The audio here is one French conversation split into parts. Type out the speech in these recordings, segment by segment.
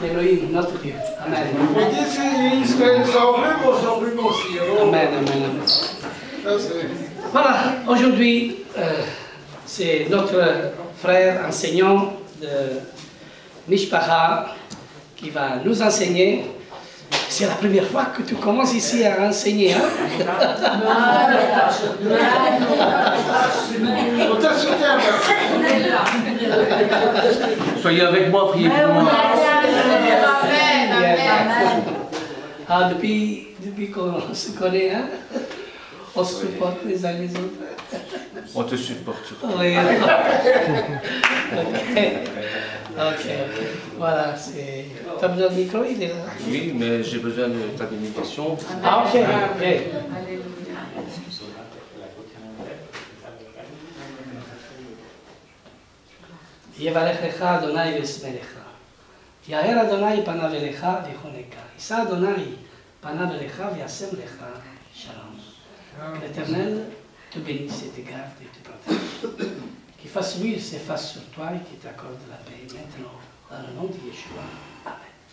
d'Elohim, notre Dieu. Amen. Amen, amen, amen. Voilà, aujourd'hui, c'est notre frère enseignant de Mishpacha qui va nous enseigner. C'est la première fois que tu commences ici à enseigner, hein? Soyez avec moi, priez pour moi. Ah, depuis qu'on se connaît, hein? On se supporte les uns les autres. On te supporte surtout. Oui. Ok. Voilà, c'est... Tu as besoin de micro, il est là? Oui, mais j'ai besoin de ta bénédiction. Ah, ok. יברכך אדוני וישמרך. יאר אדוני פניו אליך ויחונקה. יישא אדוני פניו אליך וישם לך שלום. L'Éternel te bénisse et te garde et te protège. Qu'il fasse luire ses faces sur toi et qu'il t'accorde la paix maintenant. Dans le nom de Yeshua.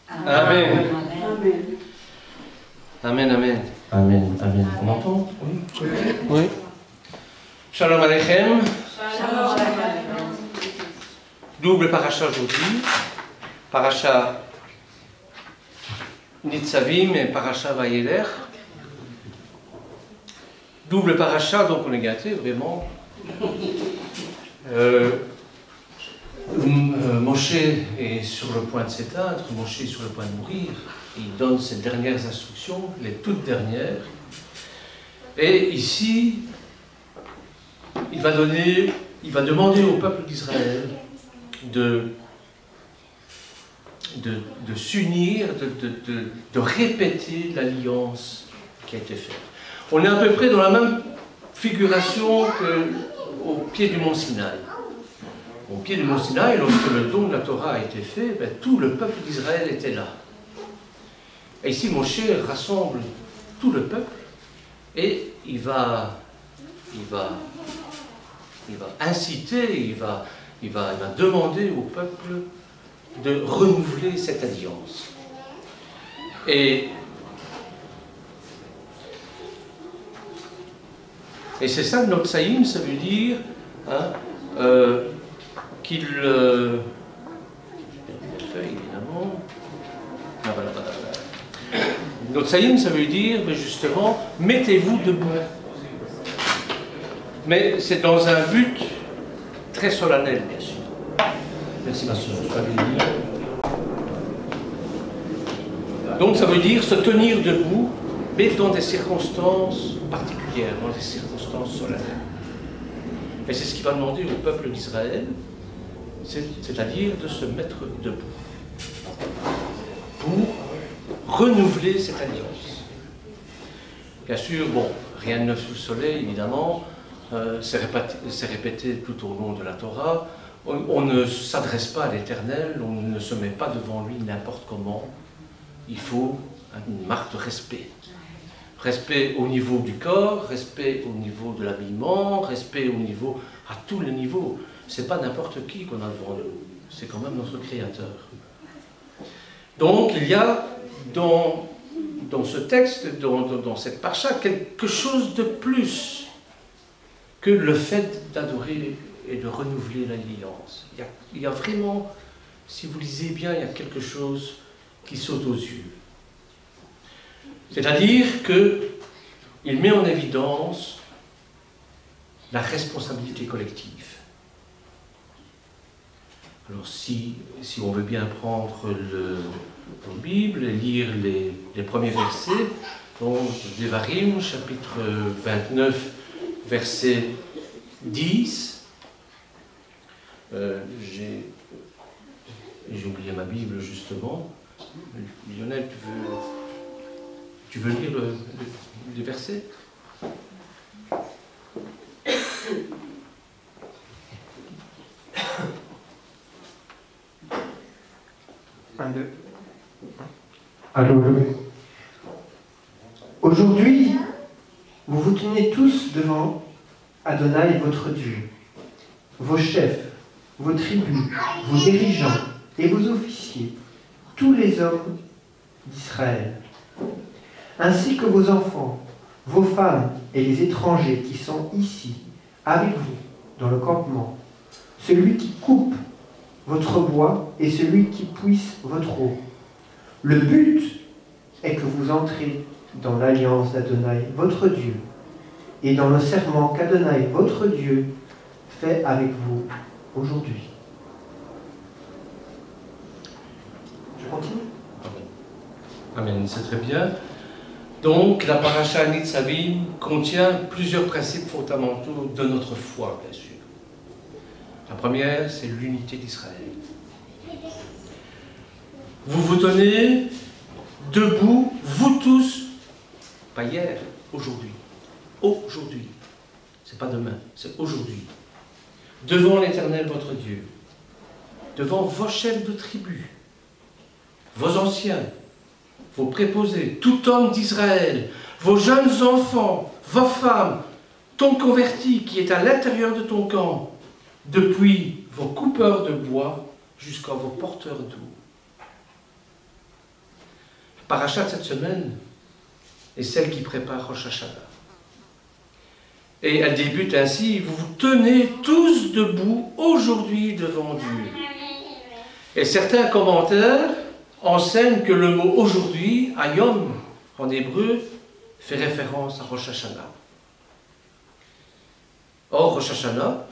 Amen. Amen. Amen, amen. Amen, amen. On m'entend? Oui. Oui. Shalom Aleichem. Shalom Aleichem. Double paracha aujourd'hui. Paracha Nitzavim et paracha Vayelech. Double paracha, donc on est gâté vraiment. Moshe est sur le point de s'éteindre, Moshe est sur le point de mourir. Il donne ses dernières instructions, les toutes dernières. Et ici, il va demander au peuple d'Israël de s'unir, de répéter l'alliance qui a été faite. On est à peu près dans la même figuration qu'au pied du mont Sinaï. Au pied du mont Sinaï, lorsque le don de la Torah a été fait, tout le peuple d'Israël était là. Et ici, Moshe rassemble tout le peuple et il va inciter, il va demander au peuple de renouveler cette alliance. Et c'est ça, notre saïm, ça veut dire qu'il... évidemment. Ah, voilà. Notre saïm, ça veut dire, justement, mettez-vous debout. Mais c'est dans un but très solennel, bien sûr. Merci, ma soeur. Donc, ça veut dire se tenir debout, mais dans des circonstances particulières, dans des circonstances solennelles. Et c'est ce qu'il va demander au peuple d'Israël, c'est-à-dire de se mettre debout pour renouveler cette alliance. Bien sûr, bon, rien de neuf sous le soleil, évidemment, c'est répété tout au long de la Torah. On ne s'adresse pas à l'Éternel, on ne se met pas devant lui n'importe comment. Il faut une marque de respect. Respect au niveau du corps, respect au niveau de l'habillement, respect au niveau, à tous les niveaux. C'est pas n'importe qui qu'on a devant nous, c'est quand même notre Créateur. Donc il y a dans ce texte, dans cette parcha, quelque chose de plus que le fait d'adorer et de renouveler l'alliance. Il y a vraiment, si vous lisez bien, il y a quelque chose qui saute aux yeux. C'est-à-dire qu'il met en évidence la responsabilité collective. Alors si on veut bien prendre la Bible et lire les premiers versets, donc Devarim, chapitre 29, verset 10, j'ai oublié ma Bible justement. Lionel, tu veux lire les versets? Alléluia. Aujourd'hui, vous vous tenez tous devant Adonai, votre Dieu, vos chefs, vos tribus, vos dirigeants et vos officiers, tous les hommes d'Israël, ainsi que vos enfants, vos femmes et les étrangers qui sont ici, avec vous, dans le campement, celui qui coupe votre bois et celui qui puise votre eau. Le but est que vous entrez dans l'alliance d'Adonai, votre Dieu, et dans le serment qu'Adonai, votre Dieu, fait avec vous aujourd'hui. Je continue? Amen, c'est très bien. Donc, la paracha Nitzavim contient plusieurs principes fondamentaux de notre foi, bien sûr. La première, c'est l'unité d'Israël. Vous vous tenez debout, vous tous, pas hier, aujourd'hui. Aujourd'hui. C'est pas demain, c'est aujourd'hui. Devant l'Éternel, votre Dieu. Devant vos chefs de tribu, vos anciens, vos préposés, tout homme d'Israël, vos jeunes enfants, vos femmes, ton converti qui est à l'intérieur de ton camp, depuis vos coupeurs de bois jusqu'à vos porteurs d'eau. La paracha de cette semaine est celle qui prépare Rosh Hashanah. Et elle débute ainsi: vous vous tenez tous debout aujourd'hui devant Dieu. Et certains commentaires enseignent que le mot aujourd'hui, Hayom, en hébreu, fait référence à Rosh Hashanah. Or, Rosh Hashanah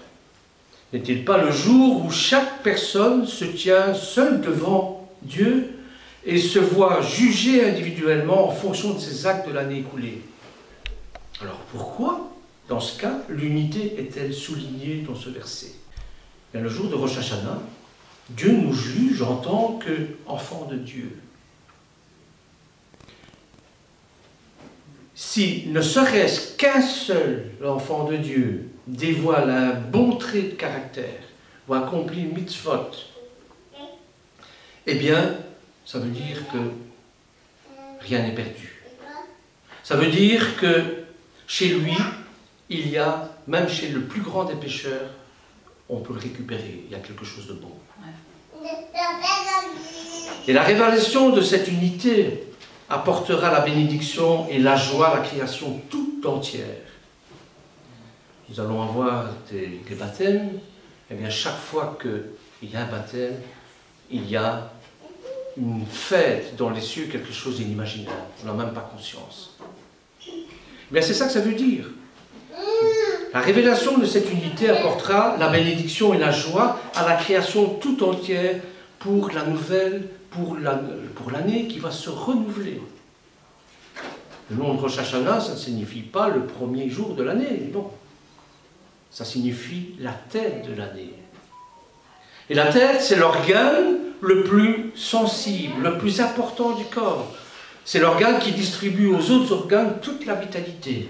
n'est-il pas le jour où chaque personne se tient seule devant Dieu et se voit jugée individuellement en fonction de ses actes de l'année écoulée? Alors pourquoi, dans ce cas, l'unité est-elle soulignée dans ce verset? Bien, le jour de Rosh Hashanah, Dieu nous juge en tant qu'enfants de Dieu. Si ne serait-ce qu'un seul enfant de Dieu dévoile un bon trait de caractère ou accomplit une mitzvot, eh bien, ça veut dire que rien n'est perdu. Ça veut dire que chez lui, il y a, même chez le plus grand des pécheurs, on peut le récupérer, il y a quelque chose de bon. Et la révélation de cette unité apportera la bénédiction et la joie à la création toute entière. Nous allons avoir des baptêmes, et bien chaque fois qu'il y a un baptême, il y a une fête dans les cieux, quelque chose d'inimaginable, on n'a même pas conscience. Bien c'est ça que ça veut dire. La révélation de cette unité apportera la bénédiction et la joie à la création tout entière pour la nouvelle, pour l'année qui va se renouveler. Le nom de Rosh Hashanah, ça ne signifie pas le premier jour de l'année, non. Ça signifie la tête de l'année. Et la tête, c'est l'organe le plus sensible, le plus important du corps. C'est l'organe qui distribue aux autres organes toute la vitalité.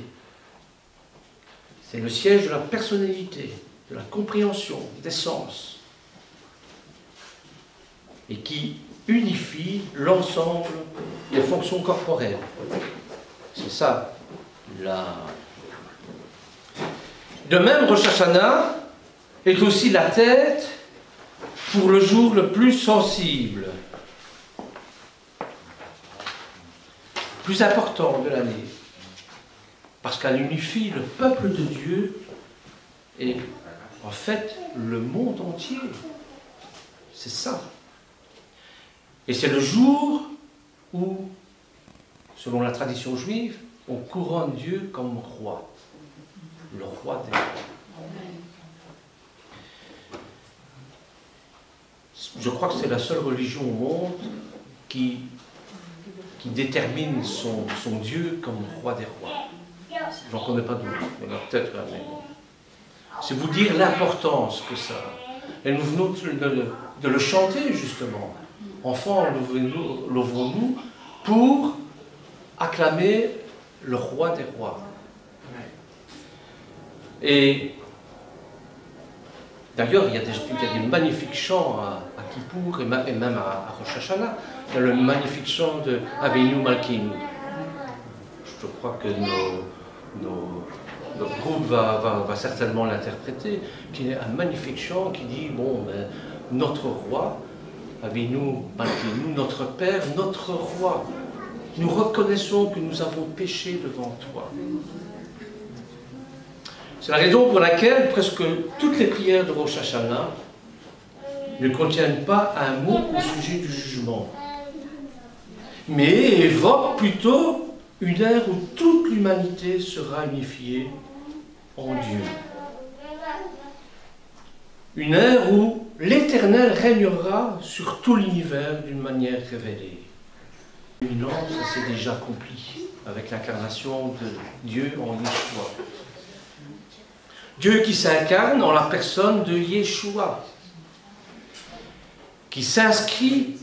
C'est le siège de la personnalité, de la compréhension, des sens. Et qui unifie l'ensemble des fonctions corporelles. C'est ça, De même, Rosh Hashanah est aussi la tête pour le jour le plus sensible, plus important de l'année, parce qu'elle unifie le peuple de Dieu et en fait le monde entier. C'est ça. Et c'est le jour où, selon la tradition juive, on couronne Dieu comme roi, le roi des rois. Je crois que c'est la seule religion au monde qui détermine son Dieu comme roi des rois. J'en connais pas d'autres, il y en a peut-être là, mais c'est vous dire l'importance que ça a. Et nous venons de le chanter justement. Enfants, l'ouvrons-nous pour acclamer le roi des rois. Et d'ailleurs, il y a des magnifiques chants à Kippour et même à Rosh Hashanah. Il y a le magnifique chant de Avinu Malkeinu. Je crois que notre groupe va certainement l'interpréter, qui est un magnifique chant qui dit, bon, ben, notre roi, Avinu Malkeinu, notre Père, notre Roi. Nous reconnaissons que nous avons péché devant toi. C'est la raison pour laquelle presque toutes les prières de Rosh Hashanah ne contiennent pas un mot au sujet du jugement, mais évoquent plutôt une ère où toute l'humanité sera unifiée en Dieu. Une ère où l'Éternel régnera sur tout l'univers d'une manière révélée. Non, ça s'est déjà accompli avec l'incarnation de Dieu en Yeshua. Dieu qui s'incarne en la personne de Yeshua, qui s'inscrit,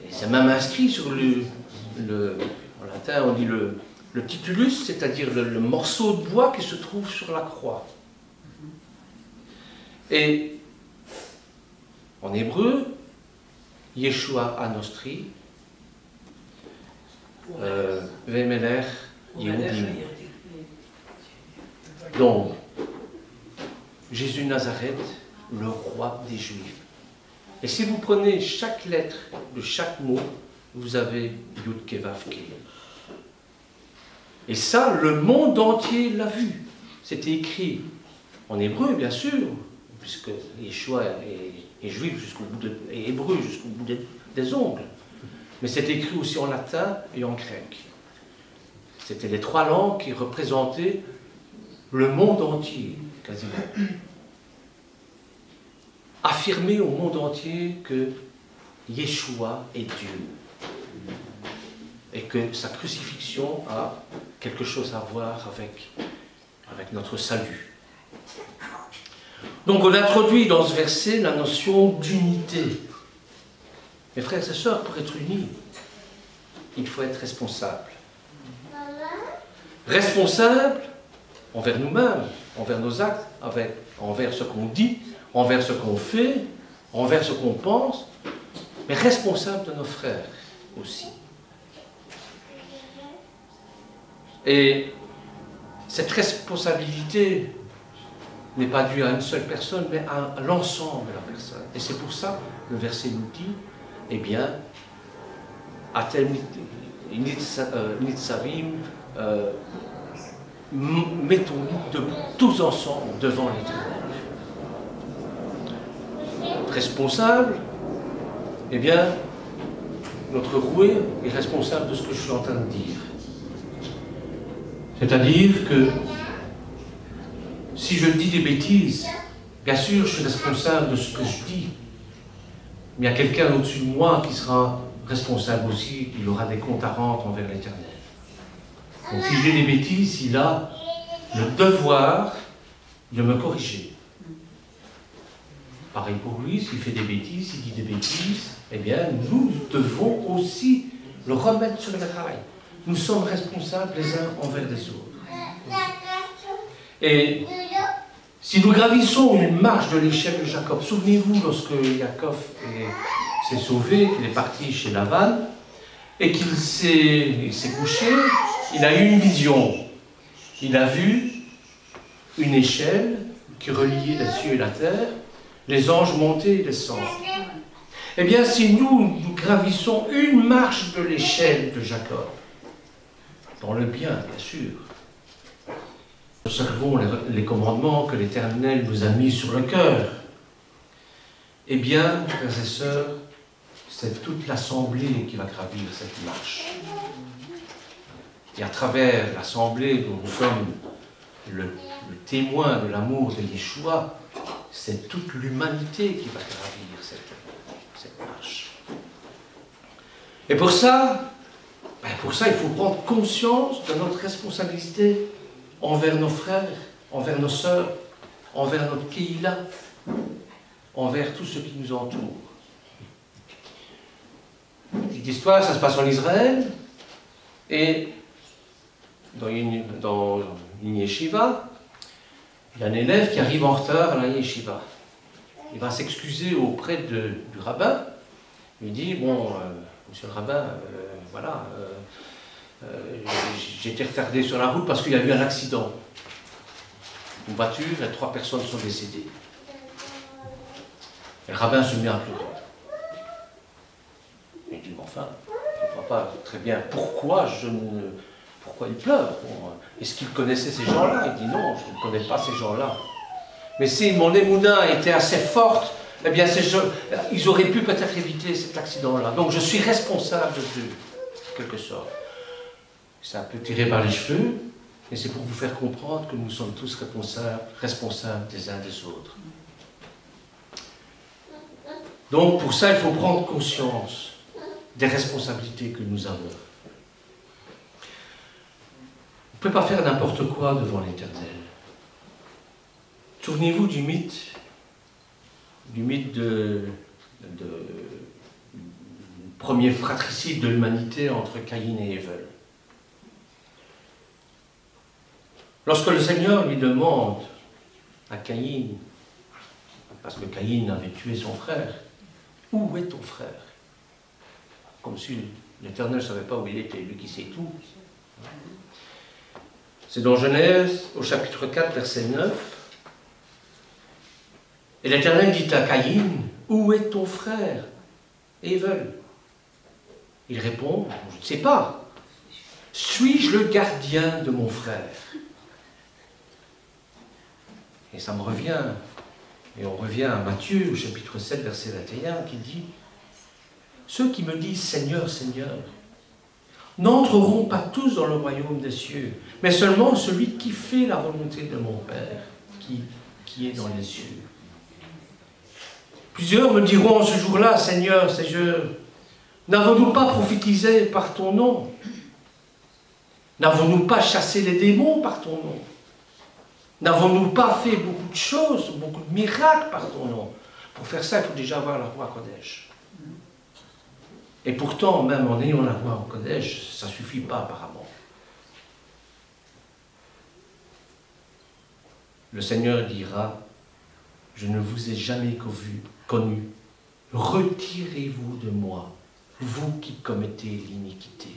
et c'est même inscrit sur en latin on dit le titulus, c'est-à-dire le morceau de bois qui se trouve sur la croix. Et en hébreu, Yeshua Anostri, Vemelech Yehudim. Donc, Jésus Nazareth, le roi des Juifs. Et si vous prenez chaque lettre de chaque mot, vous avez Yud Ke Vav Ke. Et ça, le monde entier l'a vu. C'était écrit en hébreu, bien sûr, puisque Yeshua est juif jusqu'au bout et hébreu jusqu'au bout des ongles. Mais c'est écrit aussi en latin et en grec. C'était les trois langues qui représentaient le monde entier, quasiment. Affirmer au monde entier que Yeshua est Dieu. Et que sa crucifixion a quelque chose à voir avec notre salut. Donc on introduit dans ce verset la notion d'unité. Mes frères et sœurs, pour être unis, il faut être responsable. Responsable envers nous-mêmes, envers nos actes, envers ce qu'on dit, envers ce qu'on fait, envers ce qu'on pense, mais responsable de nos frères aussi. Et cette responsabilité n'est pas due à une seule personne, mais à l'ensemble de la personne. Et c'est pour ça que le verset nous dit, eh bien, Atem Nitzavim, mettons-nous tous ensemble devant l'Éternel. Responsable, eh bien, notre roué est responsable de ce que je suis en train de dire. C'est-à-dire que si je dis des bêtises, bien sûr, je suis responsable de ce que je dis. Mais il y a quelqu'un au-dessus de moi qui sera responsable aussi, il aura des comptes à rendre envers l'Éternel. Donc si je dis des bêtises, il a le devoir de me corriger. Pareil pour lui, s'il fait des bêtises, s'il dit des bêtises, eh bien, nous devons aussi le remettre sur les rails. Nous sommes responsables les uns envers les autres. Et si nous gravissons une marche de l'échelle de Jacob, souvenez-vous lorsque Jacob s'est sauvé, qu'il est parti chez Laban, et qu'il s'est couché, il a eu une vision. Il a vu une échelle qui reliait les cieux et la terre, les anges monter et descendre. Eh bien, si nous gravissons une marche de l'échelle de Jacob, dans le bien, bien sûr, observons les commandements que l'Éternel nous a mis sur le cœur, eh bien, frères et sœurs, c'est toute l'assemblée qui va gravir cette marche. Et à travers l'assemblée dont nous sommes le témoin de l'amour de Yeshua, c'est toute l'humanité qui va gravir cette marche. Et pour ça, il faut prendre conscience de notre responsabilité envers nos frères, envers nos sœurs, envers notre Kehila, envers tous ceux qui nous entourent. Petite histoire, ça se passe en Israël, et dans une yeshiva, il y a un élève qui arrive en retard à la yeshiva. Il va s'excuser auprès du rabbin. Il dit, bon, monsieur le rabbin, voilà, j'ai été retardé sur la route parce qu'il y a eu un accident. Une voiture et 3 personnes sont décédées. Et le rabbin se met à pleurer. Il dit, mais enfin, je ne vois pas très bien pourquoi il pleure. Bon, est-ce qu'il connaissait ces gens-là? Il dit, non, je ne connais pas ces gens-là. Mais si mon émouna était assez forte, eh bien, ils auraient pu peut-être éviter cet accident-là. Donc, je suis responsable d'eux, en quelque sorte. C'est un peu tiré par les cheveux, mais c'est pour vous faire comprendre que nous sommes tous responsables des uns des autres. Donc, pour ça, il faut prendre conscience des responsabilités que nous avons. On ne peut pas faire n'importe quoi devant l'Éternel. Souvenez-vous du mythe de premier fratricide de l'humanité entre Caïn et Ève. Lorsque le Seigneur lui demande à Caïn, parce que Caïn avait tué son frère, « Où est ton frère ?» Comme si l'Éternel ne savait pas où il était, lui qui sait tout. C'est dans Genèse, au chapitre 4, verset 9. Et l'Éternel dit à Caïn, « Où est ton frère Ève ?» Il répond, « Je ne sais pas. Suis-je le gardien de mon frère ?» Et ça me revient, et on revient à Matthieu, au chapitre 7, verset 21, qui dit « Ceux qui me disent Seigneur, Seigneur, n'entreront pas tous dans le royaume des cieux, mais seulement celui qui fait la volonté de mon Père, qui est dans les cieux. » Plusieurs me diront ce jour-là, Seigneur, Seigneur, n'avons-nous pas prophétisé par ton nom? N'avons-nous pas chassé les démons par ton nom? N'avons-nous pas fait beaucoup de choses, beaucoup de miracles par ton nom? Pour faire ça, il faut déjà avoir la voix Kodesh. Et pourtant, même en ayant la voix en Kodesh, ça ne suffit pas apparemment. Le Seigneur dira, je ne vous ai jamais connu. Retirez-vous de moi, vous qui commettez l'iniquité.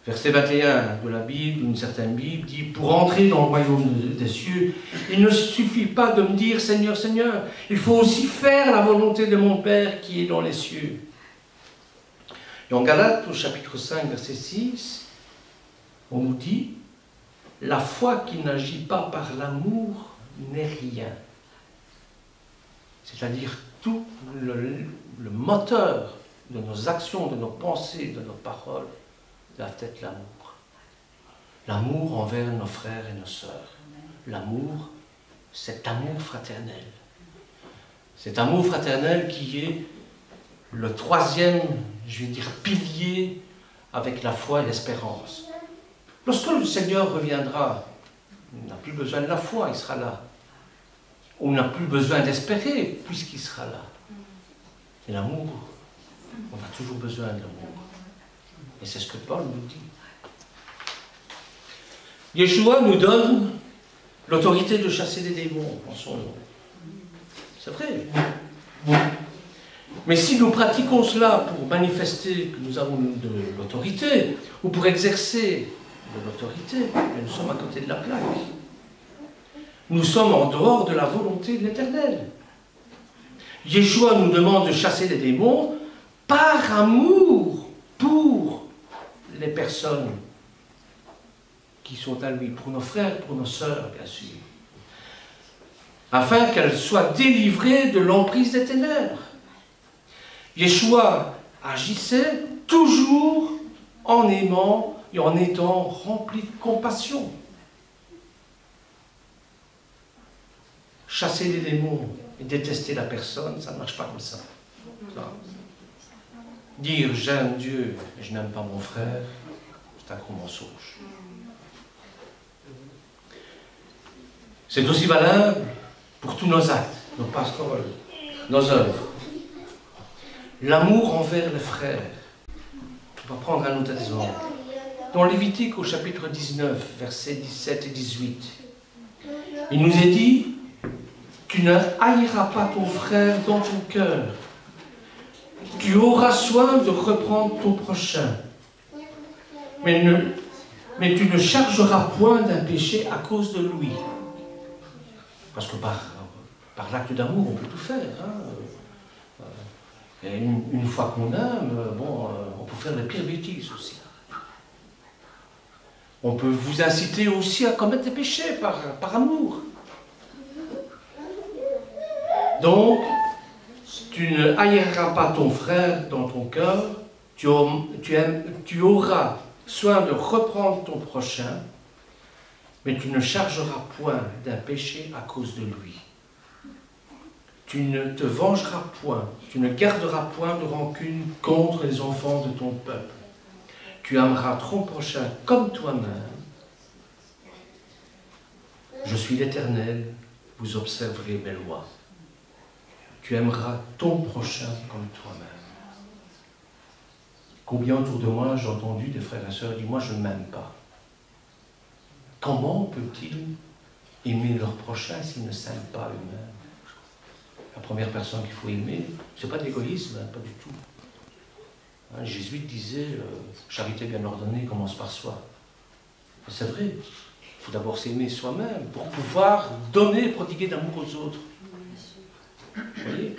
Verset 21 de la Bible, d'une certaine Bible, dit « Pour entrer dans le royaume des cieux, il ne suffit pas de me dire « Seigneur, Seigneur », il faut aussi faire la volonté de mon Père qui est dans les cieux. » Et en Galates, au chapitre 5, verset 6, on nous dit « La foi qui n'agit pas par l'amour n'est rien. » C'est-à-dire tout le moteur de nos actions, de nos pensées, de nos paroles, doit être l'amour. L'amour envers nos frères et nos sœurs. L'amour, cet amour fraternel. Cet amour fraternel qui est le troisième, je vais dire, pilier avec la foi et l'espérance. Lorsque le Seigneur reviendra, on n'a plus besoin de la foi, il sera là. On n'a plus besoin d'espérer, puisqu'il sera là. Et l'amour, on a toujours besoin de l'amour. Et c'est ce que Paul nous dit. Yeshua nous donne l'autorité de chasser des démons en son nom. C'est vrai. Mais si nous pratiquons cela pour manifester que nous avons de l'autorité, ou pour exercer de l'autorité, nous sommes à côté de la plaque. Nous sommes en dehors de la volonté de l'Éternel. Yeshua nous demande de chasser les démons par amour pour les personnes qui sont à lui, pour nos frères, pour nos sœurs, bien sûr, afin qu'elles soient délivrées de l'emprise des ténèbres. Yeshua agissait toujours en aimant et en étant rempli de compassion. Chasser les démons et détester la personne, ça ne marche pas comme ça. Dire j'aime Dieu et je n'aime pas mon frère, c'est un gros mensonge. C'est aussi valable pour tous nos actes, nos paroles, nos œuvres. L'amour envers les frères. On va prendre un autre exemple. Dans Lévitique au chapitre 19, versets 17 et 18, il nous est dit « Tu ne haïras pas ton frère dans ton cœur. Tu auras soin de reprendre ton prochain. Mais tu ne chargeras point d'un péché à cause de lui. » Parce que par l'acte d'amour, on peut tout faire. Hein. Et une fois qu'on aime, bon, on peut faire les pires bêtises aussi. On peut vous inciter aussi à commettre des péchés par amour. Donc, tu ne haïras pas ton frère dans ton cœur, tu auras soin de reprendre ton prochain, mais tu ne chargeras point d'un péché à cause de lui. Tu ne te vengeras point, tu ne garderas point de rancune contre les enfants de ton peuple. Tu aimeras ton prochain comme toi-même. Je suis l'Éternel, vous observerez mes lois. Tu aimeras ton prochain comme toi-même. Combien autour de moi j'ai entendu des frères et sœurs dire « moi je ne m'aime pas ». Comment peut-il aimer leur prochain s'ils ne s'aiment pas eux-mêmes? La première personne qu'il faut aimer, ce n'est pas de l'égoïsme, pas du tout. Un jésuite disait charité bien ordonnée commence par soi. C'est vrai, il faut d'abord s'aimer soi-même pour pouvoir donner, prodiguer d'amour aux autres. Vous voyez?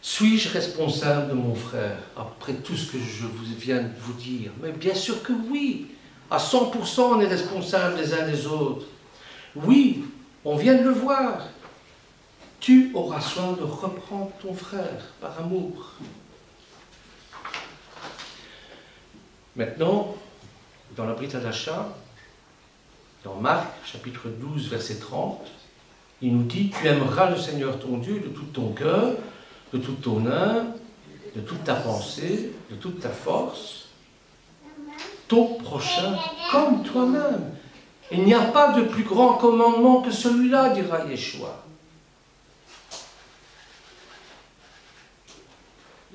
Suis-je responsable de mon frère après tout ce que je viens de vous dire? Mais bien sûr que oui. À 100%, on est responsable des uns des autres. Oui, on vient de le voir. Tu auras soin de reprendre ton frère par amour. Maintenant, dans la Brit Hadasha, dans Marc, chapitre 12, verset 30, il nous dit « Tu aimeras le Seigneur ton Dieu de tout ton cœur, de toute ton âme, de toute ta pensée, de toute ta force, ton prochain comme toi-même. Il n'y a pas de plus grand commandement que celui-là, dira Yeshua. »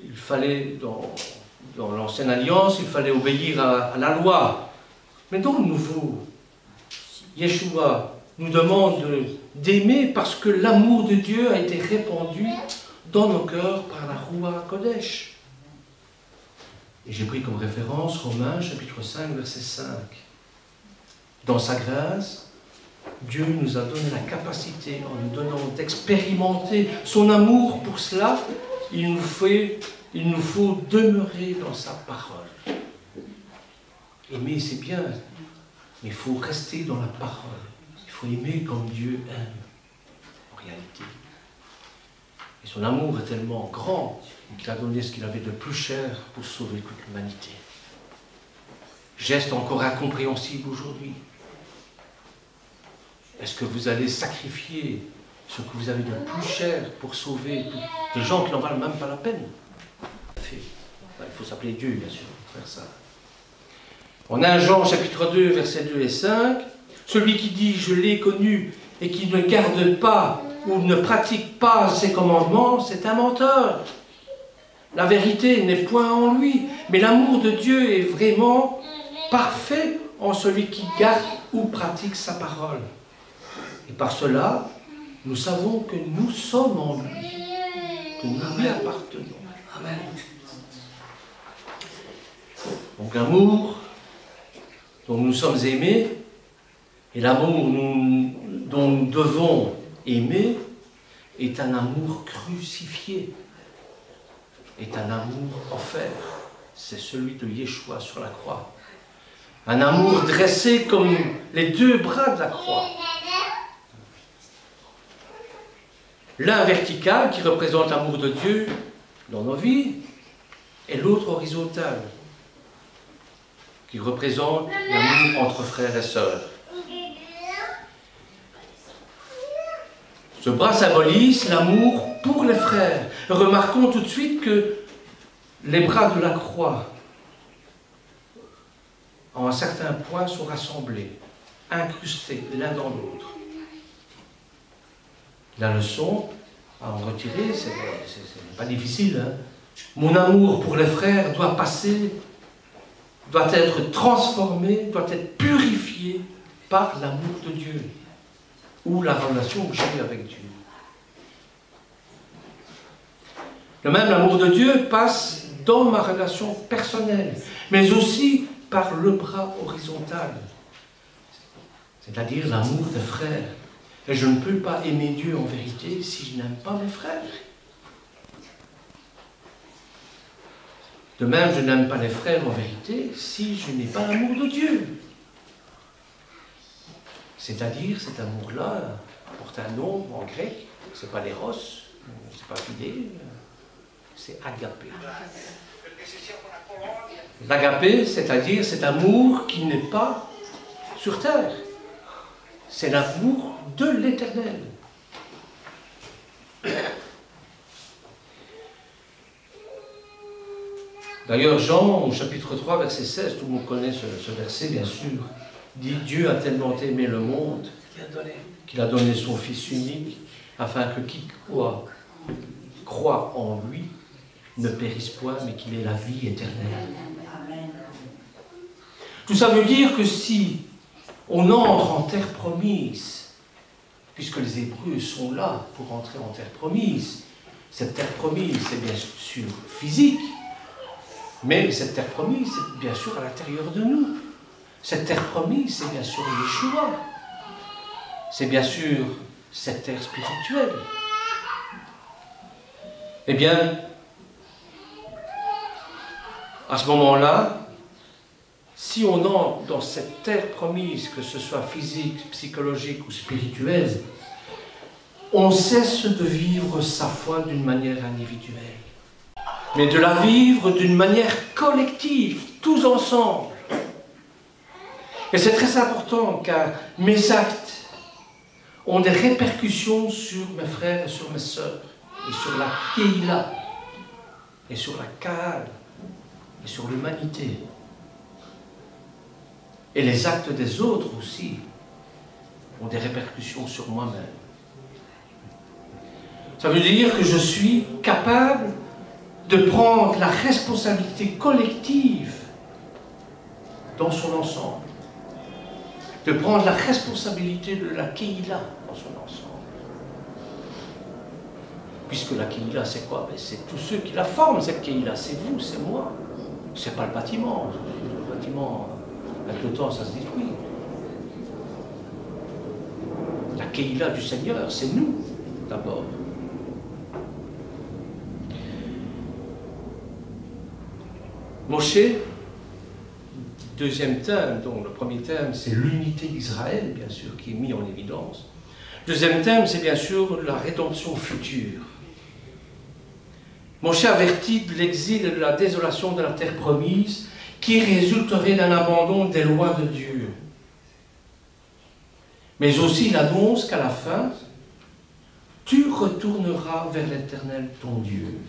Il fallait, dans l'ancienne alliance, il fallait obéir à la loi. Mais dans le nouveau, Yeshua nous demande d'aimer parce que l'amour de Dieu a été répandu dans nos cœurs par la Ruach HaKodesh. Et j'ai pris comme référence Romains chapitre 5, verset 5. Dans sa grâce, Dieu nous a donné la capacité, en nous donnant d'expérimenter son amour. Pour cela, il nous faut demeurer dans sa parole. Aimer, c'est bien, mais il faut rester dans la parole. Il faut aimer comme Dieu aime, en réalité. Et son amour est tellement grand qu'il a donné ce qu'il avait de plus cher pour sauver toute l'humanité. Geste encore incompréhensible aujourd'hui. Est-ce que vous allez sacrifier ce que vous avez de plus cher pour sauver des gens qui n'en valent même pas la peine? Il faut s'appeler Dieu, bien sûr, pour faire ça. On a Jean chapitre 2, versets 2 et 5. Celui qui dit « je l'ai connu » et qui ne garde pas ou ne pratique pas ses commandements, c'est un menteur. La vérité n'est point en lui, mais l'amour de Dieu est vraiment parfait en celui qui garde ou pratique sa parole. Et par cela, nous savons que nous sommes en lui, que nous lui appartenons. Amen. Donc l'amour dont nous sommes aimés, et l'amour dont nous devons aimer, est un amour crucifié, est un amour offert. C'est celui de Yeshua sur la croix. Un amour dressé comme les deux bras de la croix. L'un vertical qui représente l'amour de Dieu dans nos vies, et l'autre horizontal qui représente l'amour entre frères et sœurs. Ce bras symbolise l'amour pour les frères. Remarquons tout de suite que les bras de la croix, en un certain point, sont rassemblés, incrustés l'un dans l'autre. La leçon à en retirer, c'est pas difficile. Hein? Mon amour pour les frères doit passer, doit être transformé, doit être purifié par l'amour de Dieu, ou la relation que j'ai avec Dieu. De même, l'amour de Dieu passe dans ma relation personnelle, mais aussi par le bras horizontal, c'est-à-dire l'amour des frères. Et je ne peux pas aimer Dieu en vérité si je n'aime pas mes frères. De même, je n'aime pas les frères en vérité si je n'ai pas l'amour de Dieu. C'est-à-dire, cet amour-là porte un nom en grec, c'est pas l'éros, c'est pas fidé, c'est agapé. L'agapé, c'est-à-dire cet amour qui n'est pas sur terre. C'est l'amour de l'Éternel. D'ailleurs, Jean, au chapitre 3, verset 16, tout le monde connaît ce verset, bien sûr, dit « Dieu a tellement aimé le monde qu'il a donné son Fils unique, afin que quiconque croit en lui ne périsse point, mais qu'il ait la vie éternelle. » Tout ça veut dire que si on entre en terre promise, puisque les Hébreux sont là pour entrer en terre promise, cette terre promise, c'est bien sûr physique, mais cette terre promise, c'est bien sûr à l'intérieur de nous. Cette terre promise, c'est bien sûr Yeshua. C'est bien sûr cette terre spirituelle. Eh bien, à ce moment-là, si on entre dans cette terre promise, que ce soit physique, psychologique ou spirituelle, on cesse de vivre sa foi d'une manière individuelle, mais de la vivre d'une manière collective, tous ensemble. Et c'est très important car mes actes ont des répercussions sur mes frères et sur mes sœurs, et sur la Keïla, et sur la Kahal, et sur l'humanité. Et les actes des autres aussi ont des répercussions sur moi-même. Ça veut dire que je suis capable de prendre la responsabilité collective dans son ensemble, de prendre la responsabilité de la Keïla dans son ensemble. Puisque la Keïla, c'est quoi? C'est tous ceux qui la forment, cette Keïla. C'est vous, c'est moi. C'est pas le bâtiment. Le bâtiment, avec le temps, ça se détruit. La Keïla du Seigneur, c'est nous, d'abord. Moshe, deuxième thème, donc le premier thème, c'est l'unité d'Israël, bien sûr, qui est mis en évidence. Deuxième thème, c'est bien sûr la rédemption future. Moshe avertit de l'exil et de la désolation de la terre promise, qui résulterait d'un abandon des lois de Dieu. Mais aussi il annonce qu'à la fin, tu retourneras vers l'Éternel ton Dieu.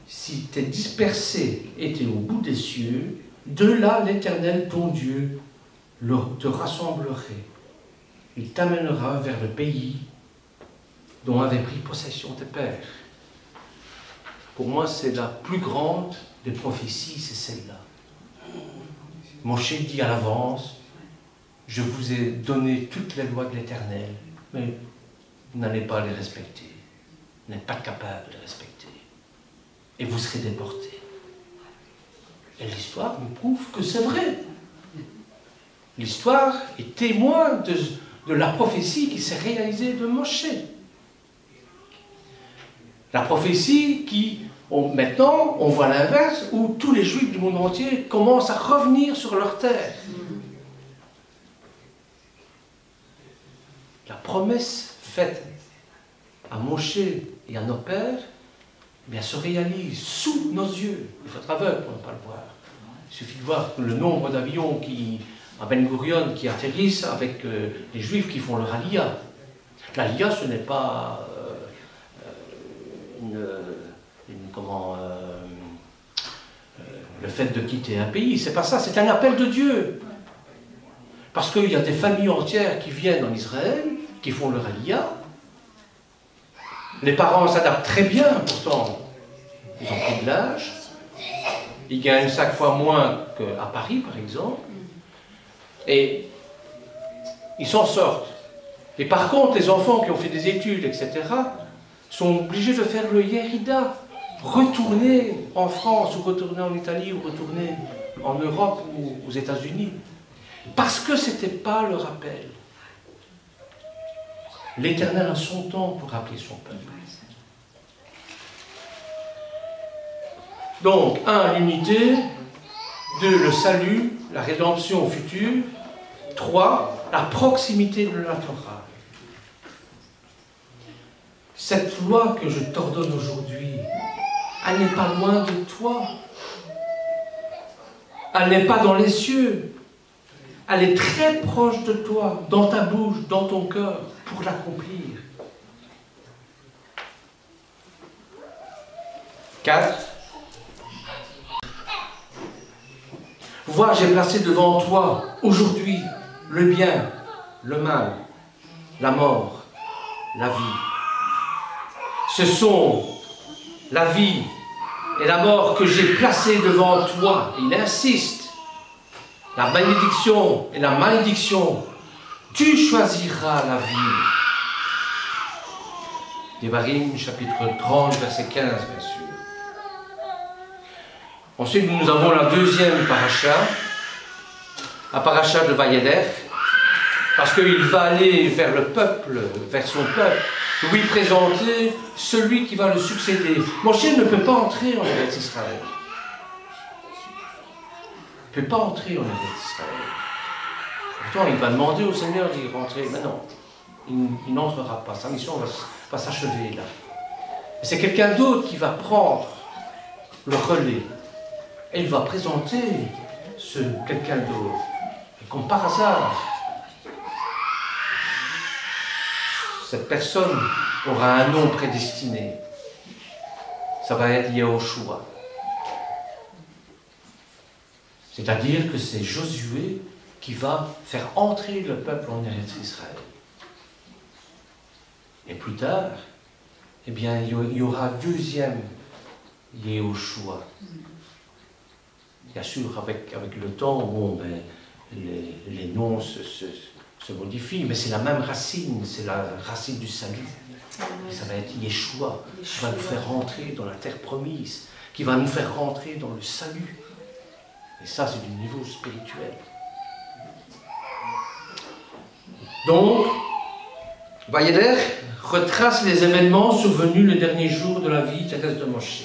Si tes dispersés étaient au bout des cieux, de là l'Éternel ton Dieu te rassemblerait. Il t'amènera vers le pays dont avaient pris possession tes pères. Pour moi, c'est la plus grande des prophéties, c'est celle-là. Moshe dit à l'avance, je vous ai donné toutes les lois de l'Éternel, mais vous n'allez pas les respecter. Vous n'êtes pas capable de les respecter. Et vous serez déportés. Et l'histoire nous prouve que c'est vrai. L'histoire est témoin de la prophétie qui s'est réalisée de Moshe. La prophétie qui, maintenant, on voit l'inverse, où tous les Juifs du monde entier commencent à revenir sur leur terre. La promesse faite à Moshe et à nos pères, eh bien, se réalise sous nos yeux. Il faut être aveugle pour ne pas le voir. Il suffit de voir le nombre d'avions à Ben Gurion qui atterrissent avec les Juifs qui font leur aliyah. L'aliyah, ce n'est pas le fait de quitter un pays. C'est pas ça, c'est un appel de Dieu. Parce qu'il y a des familles entières qui viennent en Israël, qui font leur aliyah. Les parents s'adaptent très bien, pourtant. Ils ont pris de l'âge. Ils gagnent 5 fois moins qu'à Paris, par exemple. Et ils s'en sortent. Et par contre, les enfants qui ont fait des études, etc., sont obligés de faire le Yerida. Retourner en France, ou retourner en Italie, ou retourner en Europe, ou aux États-Unis. Parce que ce n'était pas leur appel. L'Éternel a son temps pour appeler son peuple. Donc, 1, l'unité, 2, le salut, la rédemption future, 3, la proximité de la Torah. Cette loi que je t'ordonne aujourd'hui, elle n'est pas loin de toi. Elle n'est pas dans les cieux. Elle est très proche de toi, dans ta bouche, dans ton cœur, pour l'accomplir. 4. Vois, j'ai placé devant toi, aujourd'hui, le bien, le mal, la mort, la vie. Ce sont la vie et la mort que j'ai placées devant toi. Il insiste. La bénédiction et la malédiction. Tu choisiras la vie. Devarim, chapitre 30, verset 15, bien sûr. Ensuite, nous avons la deuxième paracha, la paracha de Vaïelech, parce qu'il va aller vers le peuple, vers son peuple, lui présenter celui qui va le succéder. Moshe ne peut pas entrer en Eretz Israël. Il ne peut pas entrer en Eretz Israël. Pourtant, il va demander au Seigneur d'y rentrer, mais non, il n'entrera pas. Sa mission va s'achever là. C'est quelqu'un d'autre qui va prendre le relais. Et il va présenter ce quelqu'un d'autre. Et comme par hasard, cette personne aura un nom prédestiné. Ça va être Yehoshua. C'est-à-dire que c'est Josué qui va faire entrer le peuple en Eretz Israël. Et plus tard, eh bien, il y aura deuxième Yehoshua. Bien sûr, avec le temps, bon, ben, les noms se modifient, mais c'est la même racine, c'est la racine du salut. Et ça va être Yeshua, qui va nous faire rentrer dans la terre promise, qui va nous faire rentrer dans le salut. Et ça, c'est du niveau spirituel. Donc, Vaïelech retrace les événements survenus le dernier jour de la vie terrestre de Moshe.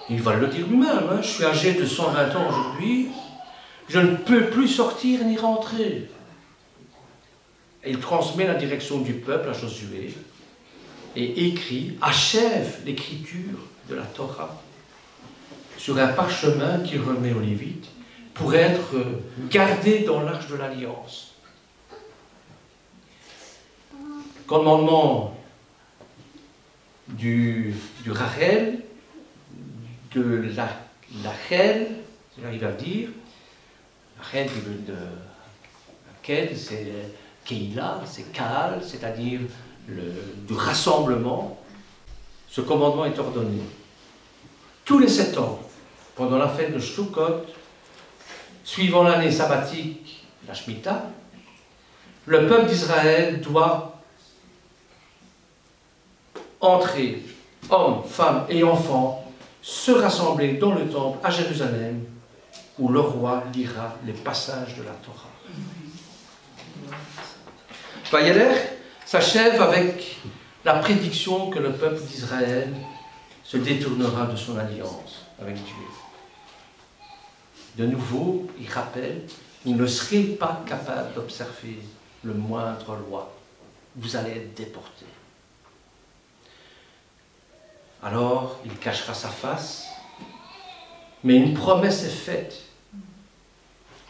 Il va le dire lui-même, hein, je suis âgé de 120 ans aujourd'hui, je ne peux plus sortir ni rentrer. Et il transmet la direction du peuple à Josué et écrit, achève l'écriture de la Torah sur un parchemin qu'il remet aux Lévites pour être gardé dans l'arche de l'Alliance. Commandement du Rachel, de Rachel, j'arrive à dire, Rachel de laquelle c'est Keila, c'est Kaal, c'est-à-dire du rassemblement. Ce commandement est ordonné. Tous les 7 ans, pendant la fête de Sukkot, suivant l'année sabbatique, la Shemitah, le peuple d'Israël doit entrer, hommes, femmes et enfants, se rassembler dans le temple à Jérusalem, où le roi lira les passages de la Torah. Vaïelech s'achève avec la prédiction que le peuple d'Israël se détournera de son alliance avec Dieu. De nouveau, il rappelle, vous ne serez pas capable d'observer le moindre loi. Vous allez être déportés. Alors, il cachera sa face, mais une promesse est faite.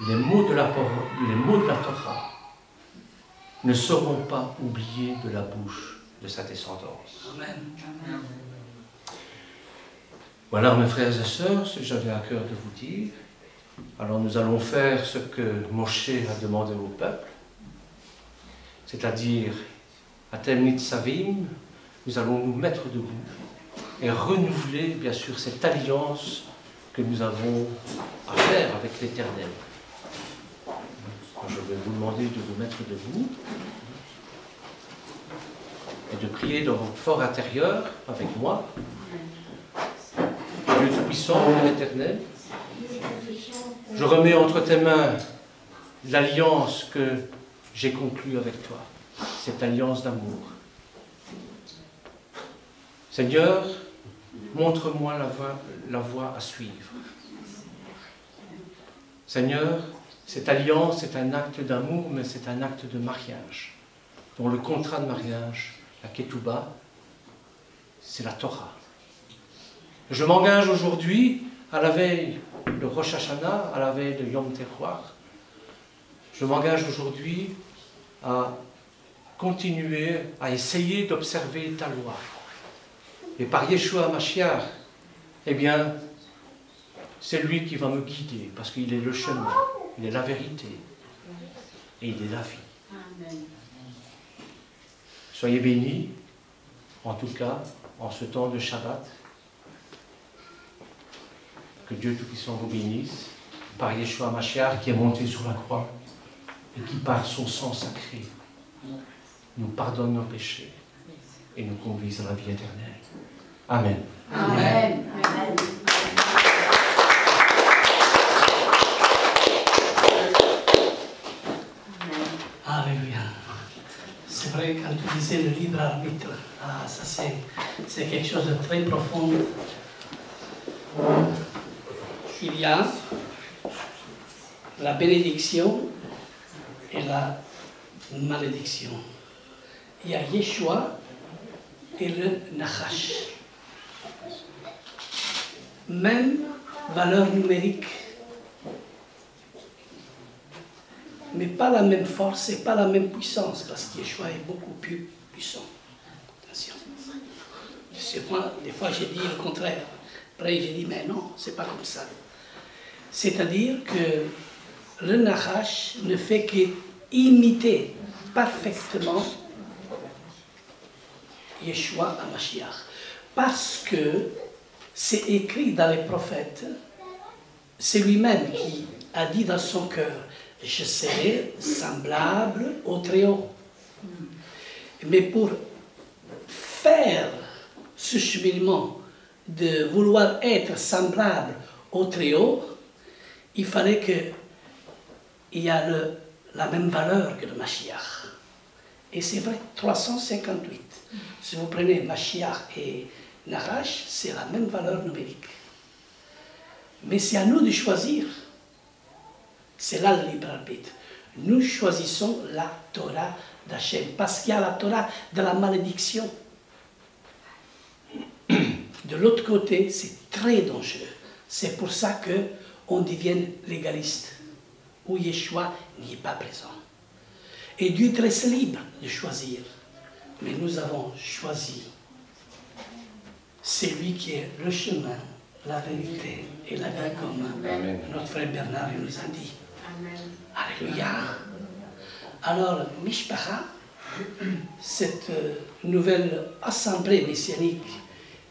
Les mots de la Torah ne seront pas oubliés de la bouche de sa descendance. Amen. Voilà, mes frères et sœurs, ce que j'avais à cœur de vous dire. Alors, nous allons faire ce que Moshe a demandé au peuple, c'est-à-dire, à Atem Nitzavim, nous allons nous mettre debout et renouveler, bien sûr, cette alliance que nous avons à faire avec l'Éternel. Je vais vous demander de vous mettre debout et de prier dans votre fort intérieur avec moi. Dieu Tout-Puissant, Père éternel, je remets entre tes mains l'alliance que j'ai conclue avec toi, cette alliance d'amour. Seigneur, Montre-moi la voie à suivre. Seigneur, cette alliance est un acte d'amour, mais c'est un acte de mariage. Dont le contrat de mariage, la Ketouba, c'est la Torah. Je m'engage aujourd'hui, à la veille de Rosh Hashanah, à la veille de Yom Teruah, je m'engage aujourd'hui à continuer, à essayer d'observer ta loi. Et par Yeshua Mashiach, eh bien, c'est lui qui va me guider, parce qu'il est le chemin, il est la vérité, et il est la vie. Amen. Soyez bénis, en tout cas, en ce temps de Shabbat. Que Dieu Tout-Puissant vous bénisse, par Yeshua Mashiach qui est monté sur la croix, et qui par son sang sacré nous pardonne nos péchés et nous conduise à la vie éternelle. Amen. Amen. Amen. Alléluia. C'est vrai, quand tu disais le libre arbitre, ah, ça c'est quelque chose de très profond. Il y a la bénédiction et la malédiction. Il y a Yeshua et le Nachash. Même valeur numérique, mais pas la même force et pas la même puissance, parce que Yeshua est beaucoup plus puissant. Attention. Moi, des fois j'ai dit le contraire. Après j'ai dit, mais non, c'est pas comme ça. C'est-à-dire que le Nachash ne fait qu'imiter parfaitement Yeshua à Mashiach. Parce que c'est écrit dans les prophètes, c'est lui-même qui a dit dans son cœur, je serai semblable au Très-Haut. Mais pour faire ce cheminement de vouloir être semblable au Très-Haut, il fallait qu'il y ait la même valeur que le Mashiach. Et c'est vrai, 358. Si vous prenez Mashiach et Nachash, c'est la même valeur numérique. Mais c'est à nous de choisir. C'est là le libre arbitre. Nous choisissons la Torah d'Hachem, parce qu'il y a la Torah de la malédiction. De l'autre côté, c'est très dangereux. C'est pour ça qu'on devient légaliste, où Yeshua n'y est pas présent. Et Dieu te laisse libre de choisir. Mais nous avons choisi celui qui est le chemin, la vérité et la vie, comme notre frère Bernard nous a dit. Amen. Alléluia. Alors, Mishpacha, cette nouvelle assemblée messianique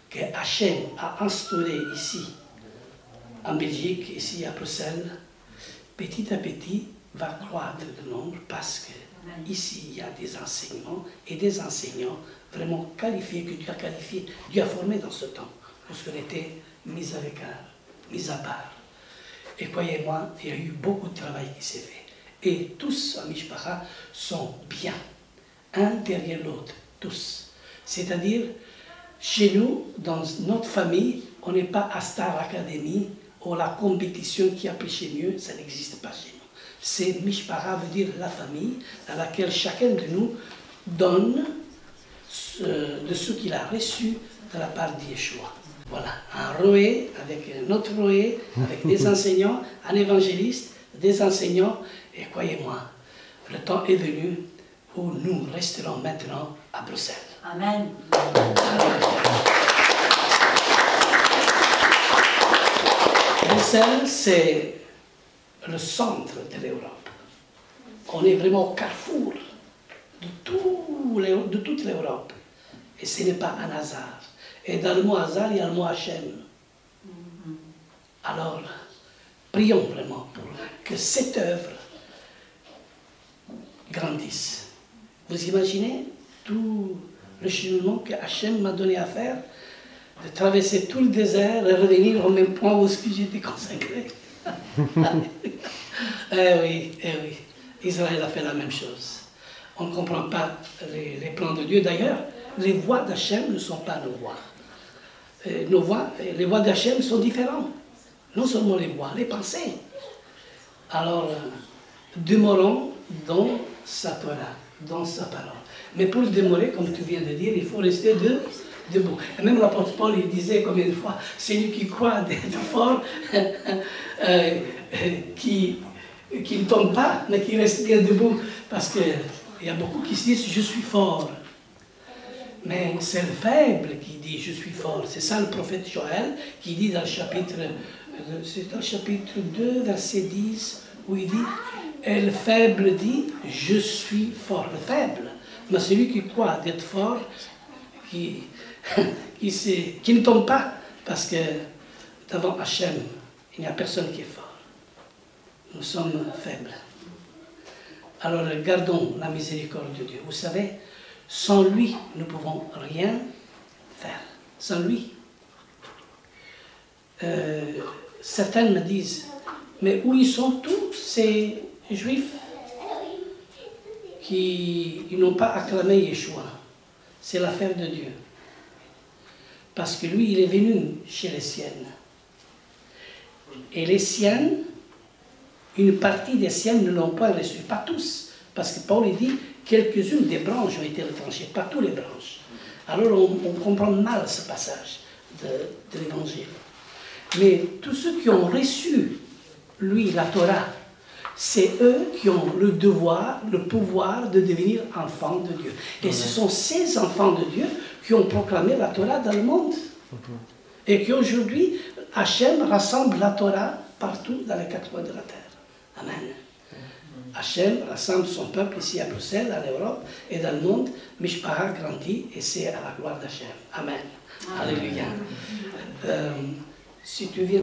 que Hachem a instaurée ici, en Belgique, ici à Bruxelles, petit à petit va croître le nombre parce que ici il y a des enseignements et des enseignants vraiment qualifiés, que Dieu a qualifiés, Dieu a formé dans ce temps, lorsqu'on était mis à l'écart, mis à part. Et croyez-moi, il y a eu beaucoup de travail qui s'est fait. Et tous à Mishpacha sont bien, un derrière l'autre, tous. C'est-à-dire, chez nous, dans notre famille, on n'est pas à Star Academy ou la compétition qui a prêché mieux, ça n'existe pas chez nous. C'est Mishpacha veut dire la famille dans laquelle chacun de nous donne de ce qu'il a reçu de la part de Yeshua. Voilà, un roé avec un autre roé, avec des enseignants, un évangéliste, des enseignants, et croyez-moi, le temps est venu où nous resterons maintenant à Bruxelles. Amen. Bruxelles, c'est le centre de l'Europe. On est vraiment au carrefour de toute l'Europe. Et ce n'est pas un hasard. Et dans le mot hasard, il y a le mot Hachem. Alors, prions vraiment pour que cette œuvre grandisse. Vous imaginez tout le cheminement que Hachem m'a donné à faire, de traverser tout le désert et revenir au même point où j'étais consacré. Eh oui, Israël a fait la même chose. On ne comprend pas les plans de Dieu. D'ailleurs, les voies d'Hachem ne sont pas nos voies. nos voies, les voies d'Hachem sont différentes. Non seulement les voies, les pensées. Alors, demeurons dans sa Torah, dans sa parole. Mais pour demeurer, comme tu viens de dire, il faut rester debout. Et même l'apôtre Paul, il disait combien de fois, celui qui croit d'être fort, qui ne tombe pas, mais qui reste bien debout. Parce qu'il y a beaucoup qui se disent, je suis fort. Mais c'est le faible qui dit, je suis fort. C'est ça le prophète Joël qui dit dans le chapitre, c'est dans le chapitre 2, verset 10, où il dit, et le faible dit, je suis fort. Le faible. Mais celui qui croit d'être fort, qui ne tombe pas, parce que devant Hachem, il n'y a personne qui est fort. Nous sommes faibles. Alors gardons la miséricorde de Dieu. Vous savez, sans lui, nous ne pouvons rien faire. Sans lui. Certains me disent, mais où ils sont tous ces Juifs qui n'ont pas acclamé Yeshua? C'est l'affaire de Dieu. Parce que lui, il est venu chez les siennes. Et les siennes, une partie des siennes ne l'ont pas reçu. Pas tous. Parce que Paul dit, quelques-unes des branches ont été retranchées, pas toutes les branches. Alors on comprend mal ce passage de l'Évangile. Mais tous ceux qui ont reçu, lui, la Torah, c'est eux qui ont le devoir, le pouvoir de devenir enfants de Dieu. Et ce sont ces enfants de Dieu qui ont proclamé la Torah dans le monde. Et qu'aujourd'hui, Hachem rassemble la Torah partout dans les quatre coins de la terre. Amen. Hachem rassemble son peuple ici à Bruxelles, en Europe et dans le monde. Mishpaha grandit et c'est à la gloire d'Hachem. Amen. Alléluia. Si tu viens